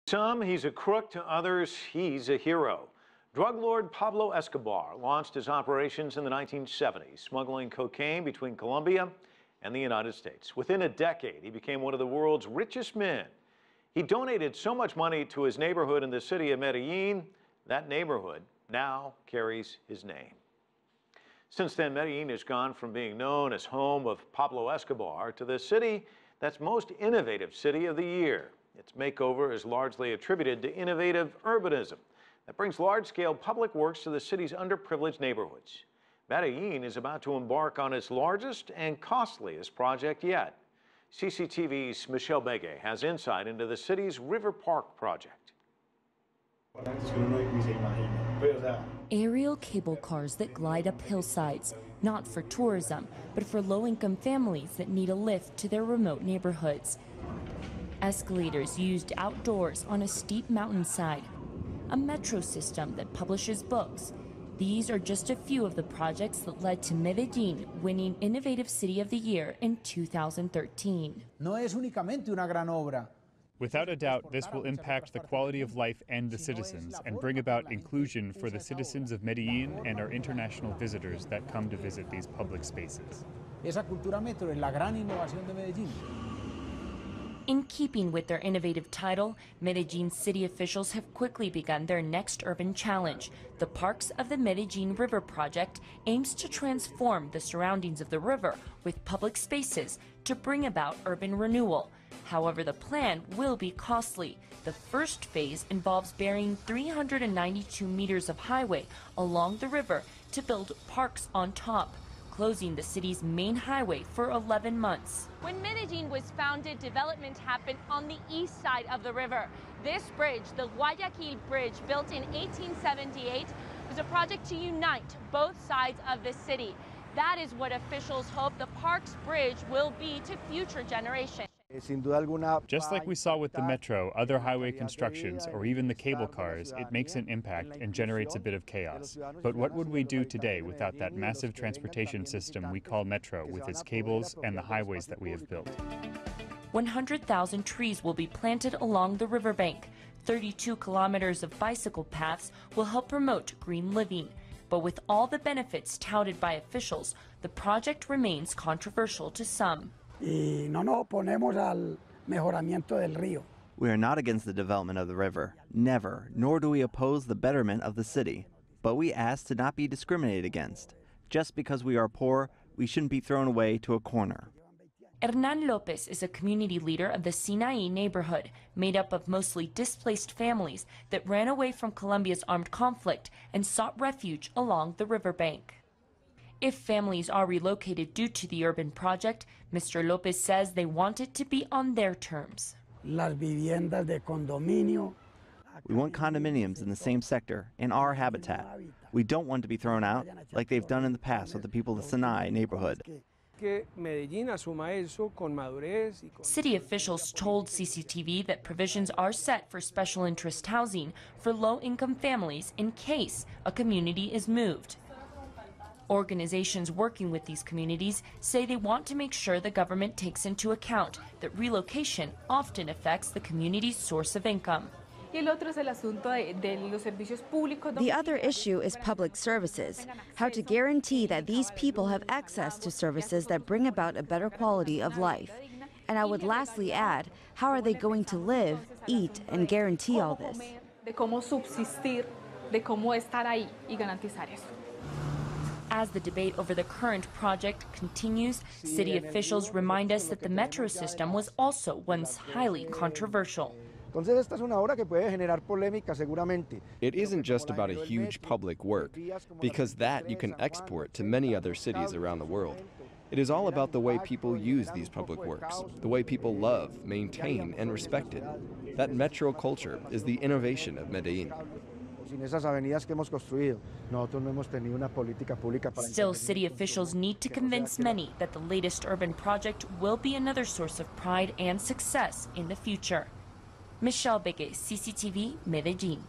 Some, he's a crook. To others, he's a hero. Drug lord Pablo Escobar launched his operations in the 1970s, smuggling cocaine between Colombia and the United States. Within a decade, he became one of the world's richest men. He donated so much money to his neighborhood in the city of Medellin, that neighborhood now carries his name. Since then, Medellin has gone from being known as home of Pablo Escobar to the city that's most innovative city of the year. Its makeover is largely attributed to innovative urbanism that brings large-scale public works to the city's underprivileged neighborhoods. Medellin is about to embark on its largest and costliest project yet. CCTV's Michelle Begue has insight into the city's River Park project. Aerial cable cars that glide up hillsides, not for tourism, but for low-income families that need a lift to their remote neighborhoods. Escalators used outdoors on a steep mountainside. A metro system that publishes books. These are just a few of the projects that led to Medellin winning Innovative City of the Year in 2013. No es únicamente una gran obra. Without a doubt, this will impact the quality of life and the citizens and bring about inclusion for the citizens of Medellin and our international visitors that come to visit these public spaces. Esa cultura metro es la gran innovación de Medellín. In keeping with their innovative title, Medellin city officials have quickly begun their next urban challenge. The Parks of the Medellin River Project aims to transform the surroundings of the river with public spaces to bring about urban renewal. However, the plan will be costly. The first phase involves burying 392 meters of highway along the river to build parks on top, closing the city's main highway for 11 months. When Medellin was founded, development happened on the east side of the river. This bridge, the Guayaquil Bridge, built in 1878, was a project to unite both sides of the city. That is what officials hope the Parks Bridge will be to future generations. Just like we saw with the metro, other highway constructions, or even the cable cars, it makes an impact and generates a bit of chaos. But what would we do today without that massive transportation system we call metro, with its cables and the highways that we have built? 100,000 trees will be planted along the riverbank. 32 kilometers of bicycle paths will help promote green living. But with all the benefits touted by officials, the project remains controversial to some. We are not against the development of the river, never, nor do we oppose the betterment of the city. But we ask to not be discriminated against. Just because we are poor, we shouldn't be thrown away to a corner. Hernan Lopez is a community leader of the Sinaí neighborhood, made up of mostly displaced families that ran away from Colombia's armed conflict and sought refuge along the riverbank. If families are relocated due to the urban project, Mr. Lopez says they want it to be on their terms. We want condominiums in the same sector, in our habitat. We don't want to be thrown out like they've done in the past with the people of the Sinaí neighborhood. City officials told CCTV that provisions are set for special interest housing for low-income families in case a community is moved. Organizations working with these communities say they want to make sure the government takes into account that relocation often affects the community's source of income. The other issue is public services, how to guarantee that these people have access to services that bring about a better quality of life. And I would lastly add, how are they going to live, eat, and guarantee all this? As the debate over the current project continues, city officials remind us that the metro system was also once highly controversial. It isn't just about a huge public work, because that you can export to many other cities around the world. It is all about the way people use these public works, the way people love, maintain, and respect it. That metro culture is the innovation of Medellin. Still, city officials need to convince many that the latest urban project will be another source of pride and success in the future. Michelle Begue, CCTV, Medellin.